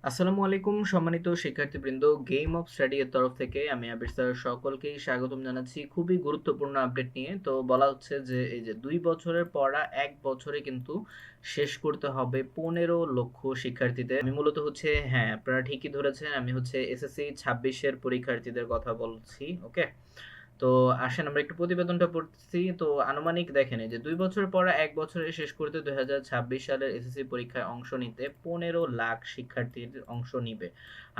আসসালামু আলাইকুম সম্মানিত শিক্ষার্থীবৃন্দ, গেম অফ স্টাডি এর তরফ থেকে আমি আবির স্যার সকলকেই স্বাগতম জানাচ্ছি খুবই গুরুত্বপূর্ণ আপডেট নিয়ে। তো বলা হচ্ছে যে এই যে 2 বছরের পড়া 1 বছরে কিন্তু শেষ করতে হবে 15 লক্ষ শিক্ষার্থীদের। আমি মূলত হচ্ছে, হ্যাঁ আপনারা ঠিকই ধরেছেন, আমি হচ্ছে এসএসসি 26-এর পরীক্ষার্থীদের কথা বলছি। ওকে, তো আসেন আমরা একটু প্রতিবেদনটা পড়তেছি। তো আনুমানিক দেখেন, এই যে 2 বছর পড়া 1 বছরে শেষ করতে 2026 সালের এসএসসি পরীক্ষায় অংশ নিতে 15 লাখ শিক্ষার্থীর অংশ নিবে।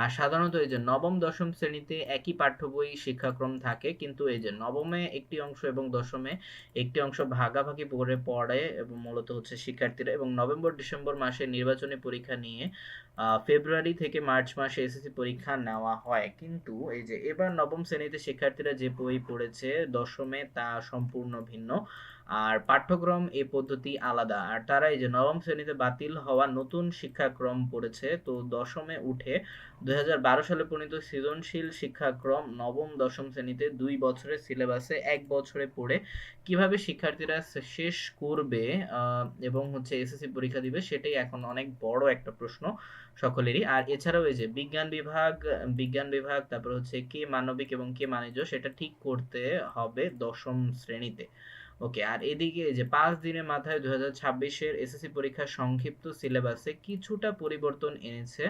আর সাধারণত এই যে নবম দশম শ্রেণীতে একই পাঠ্য বই শিক্ষাক্রম থাকে, কিন্তু এই যে নবমে একটি অংশ এবং দশমে একটি অংশ ভাগাভাগি করে পড়ে এবং মূলত হচ্ছে শিক্ষার্থীরা, এবং নভেম্বর ডিসেম্বর মাসে নির্বাচনী পরীক্ষা নিয়ে ফেব্রুয়ারি থেকে মার্চ মাসে এসএসসি পরীক্ষা নেওয়া হয়। কিন্তু এই যে এবার নবম শ্রেণীতে শিক্ষার্থীরা যে বই পড়েছে দশমে তা সম্পূর্ণ ভিন্ন, আর পাঠ্যক্রম এই পদ্ধতি আলাদা। আর তারা এই যে নবম শ্রেণীতে বাতিল হওয়া নতুন শিক্ষাক্রম পড়েছে, তো দশমে উঠে 2012 সালে প্রণীত সৃজনশীল শিক্ষাক্রম নবম দশম শ্রেণীতে 2 বছরের সিলেবাসে 1 বছরে পড়ে কিভাবে শিক্ষার্থীরা শেষ করবে এবং হচ্ছে এসএসসি পরীক্ষা দিবে, সেটাই এখন অনেক বড় একটা প্রশ্ন সকলেরই। আর এছাড়াও এই যে বিজ্ঞান বিভাগ তারপর হচ্ছে কে মানবিক এবং কে বাণিজ্য সেটা ঠিক করতে হবে দশম শ্রেণীতে। ওকে, আর এদিকে এই যে 5 দিনের মাথায় 2026-এর এসএসসি পরীক্ষার সংক্ষিপ্ত সিলেবাসে কিছুটা পরিবর্তন এনেছে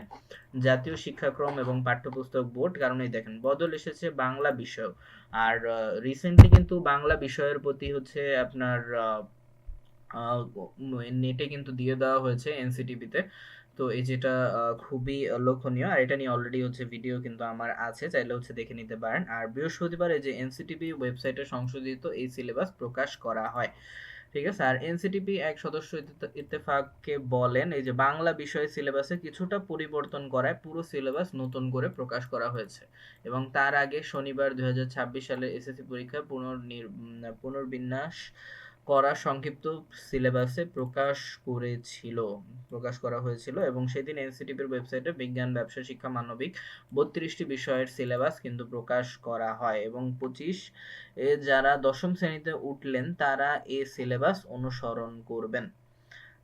জাতীয় শিক্ষাক্রম এবং পাঠ্যপুস্তক বোর্ড। কারণ এই দেখেন, বদল এসেছে বাংলা বিষয়। আর রিসেন্টলি কিন্তু বাংলা বিষয়ের প্রতি হচ্ছে আপনার নেটে কিন্তু দিয়ে দেওয়া হয়েছে এনসিটিভিতে। তো এই যেটা খুবই লক্ষণীয়, আর এটা নিয়ে অলরেডি হচ্ছে ভিডিও কিন্তু আমার আছে, চাইলে হচ্ছে দেখে নিতে পারেন। আর বৃহস্পতিবার এই যে এনসিটিভি ওয়েবসাইটে সংশোধিত এই সিলেবাস প্রকাশ করা হয়। ঠিক আছে, আর এনসিটিপি এক সদস্য ইত্তেফাককে বলেন এই যে বাংলা বিষয় সিলেবাসে কিছুটা পরিবর্তন করায় পুরো সিলেবাস নতুন করে প্রকাশ করা হয়েছে, এবং তার আগে শনিবার 2026 সালে এসএসসি পরীক্ষা পুনর্বিন্যাস করা সংক্ষিপ্ত সিলেবাসে প্রকাশ করা হয়েছিল, এবং সেদিন এনসিটিপির ওয়েবসাইটে বিজ্ঞান, ব্যবসা, শিক্ষা, মানবিক 32টি বিষয়ের সিলেবাস কিন্তু প্রকাশ করা হয়, এবং 25 যারা দশম শ্রেণীতে উঠলেন তারা এ সিলেবাস অনুসরণ করবেন।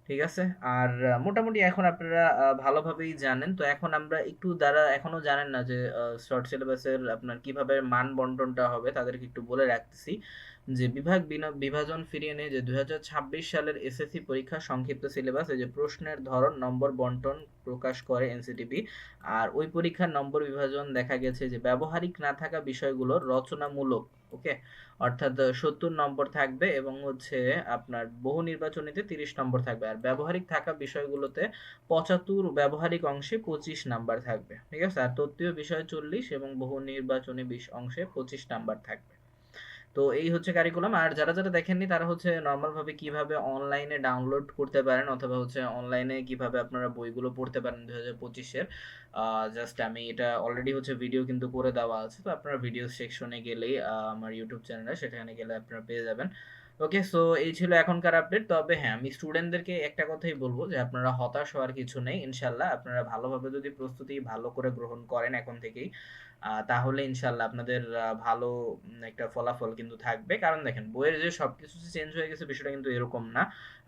ঠিক আছে, আর মোটামুটি এখন আপনারা ভালোভাবেই জানেন। তো এখন আমরা একটু, যারা এখনো জানেন না যে শর্ট সিলেবাসের আপনার কিভাবে মান বন্টনটা হবে, তাদেরকে একটু বলে রাখতেছি যে বিভাজন ফিরিয়ে নিয়ে যে 2026 সালের এসএসসি পরীক্ষা সংক্ষিপ্ত সিলেবাস, এই যে প্রশ্নের ধরন, নম্বর বন্টন প্রকাশ করে এনসিটিপি। আর ওই পরীক্ষার নম্বর বিভাজন দেখা গেছে যে ব্যবহারিক না থাকা বিষয়গুলোর রচনামূলক। ওকে, অর্থাৎ 70 নম্বর থাকবে, এবং হচ্ছে আপনার বহু নির্বাচনীতে 30 নম্বর থাকবে, আর ব্যবহারিক থাকা বিষয়গুলোতে 75, ব্যবহারিক অংশে 25 নাম্বার থাকবে। ঠিক আছে, আর তত্ত্বীয় বিষয় 40 এবং বহু নির্বাচনী অংশে 25 নাম্বার থাকবে। তো এই হচ্ছে কারিকুলাম। আর যারা যারা দেখেননি তারা হচ্ছে নর্মাল ভাবে কিভাবে অনলাইনে ডাউনলোড করতে পারেন, অথবা হচ্ছে অনলাইনে কিভাবে আপনারা বইগুলো পড়তে পারেন 2025-এর, জাস্ট আমি এটা অলরেডি হচ্ছে ভিডিও কিন্তু করে দেওয়া আছে, তো আপনারা ভিডিও সেকশনে গেলেই আমার ইউটিউব চ্যানেলে সেখানে গেলে আপনারা পেয়ে যাবেন। ওকে, সো এই ছিল এখনকার আপডেট। তবে হ্যাঁ, আমি স্টুডেন্টদেরকে একটা কথাই বলবো যে আপনারা হতাশ হওয়ার কিছু নেই। ইনশাল্লাহ আপনারা ভালোভাবে যদি প্রস্তুতি ভালো করে গ্রহণ করেন এখন থেকেই, তাহলে ইনশাল্লাহ আপনাদের ভালো একটা ফলাফল কিন্তু থাকবে। কারণ দেখেন, বইয়ের যে সবকিছু চেঞ্জ হয়ে গেছে বিষয়টা কিন্তু এরকম না।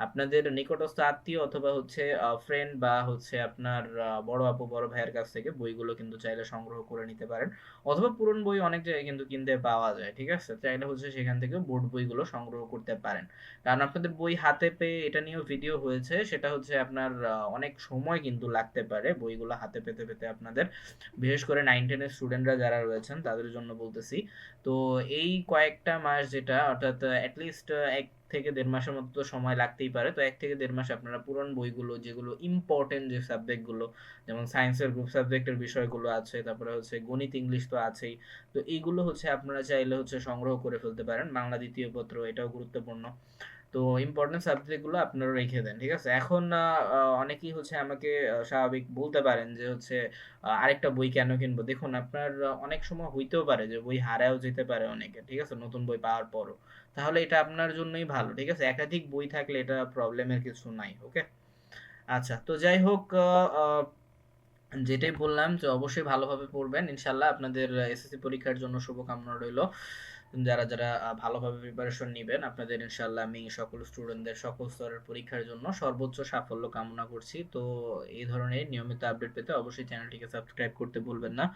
আপনাদের নিকটস্থ আত্মীয় অথবা হচ্ছে ফ্রেন্ড বা হচ্ছে আপনার বড় আপু বড় ভাইয়ের কাছ থেকে বইগুলো কিন্তু চাইলে সংগ্রহ করে নিতে পারেন, অথবা পুরনো বই অনেক জায়গায় কিন্তু কিনতে পাওয়া যায়। ঠিক আছে, চাইলে হচ্ছে সেখান থেকে বোর্ড বইগুলো সংগ্রহ করতে পারেন। কারণ আপনাদের বই হাতে পেয়ে, এটা নিয়েও ভিডিও হয়েছে, সেটা হচ্ছে আপনার অনেক সময় কিন্তু লাগতে পারে বইগুলো হাতে পেতে পেতে আপনাদের, বিশেষ করে 9-10-এর স্টুডেন্টরা যারা রয়েছেন তাদের জন্য বলতেছি। তো এই কয়েকটা মাস, যেটা অর্থাৎ অ্যাটলিস্ট 1 থেকে 1.5 মাসের মতো তো সময় লাগতেই পারে। তো 1 থেকে 1.5 মাস আপনারা পুরনো বইগুলো, যেগুলো ইম্পর্টেন্ট যে সাবজেক্টগুলো, যেমন সায়েন্সের গ্রুপ সাবজেক্টের বিষয়গুলো আছে, তারপরে হচ্ছে গণিত, ইংলিশ তো আছেই, তো এইগুলো হচ্ছে আপনারা চাইলে হচ্ছে সংগ্রহ করে ফেলতে পারেন। বাংলা দ্বিতীয় পত্র এটাও গুরুত্বপূর্ণ। তো ইম্পর্টেন্ট সাবজেক্টগুলো আপনারা রেখে দেন। ঠিক আছে, এখন অনেকেই হচ্ছে আমাকে স্বাভাবিক বলতে পারেন যে হচ্ছে আরেকটা বই কেন কিনবো। দেখুন, আপনার অনেক সময় হইতেও পারে যে বই হারায়ও যেতে পারে অনেকে, ঠিক আছে, নতুন বই পাওয়ার পরও। তাহলে এটা আপনার জন্যই ভালো। ঠিক আছে, একাধিক বই থাকলে এটা প্রবলেমের কিছু নাই। ওকে, আচ্ছা, তো যাই হোক, যেটাই বললাম যে অবশ্যই ভালোভাবে পড়বেন, ইনশাল্লাহ আপনাদের এসএসসি পরীক্ষার জন্য শুভকামনা রইল। যারা ভালোভাবে প্রিপারেশন নিবেন, আপনাদের ইনশাআল্লাহ আমি সকল স্টুডেন্টদের সকল স্তরের পরীক্ষার জন্য সর্বোচ্চ সাফল্য কামনা করছি। তো এই ধরনের নিয়মিত আপডেট পেতে অবশ্যই চ্যানেলটিকে সাবস্ক্রাইব করতে ভুলবেন না।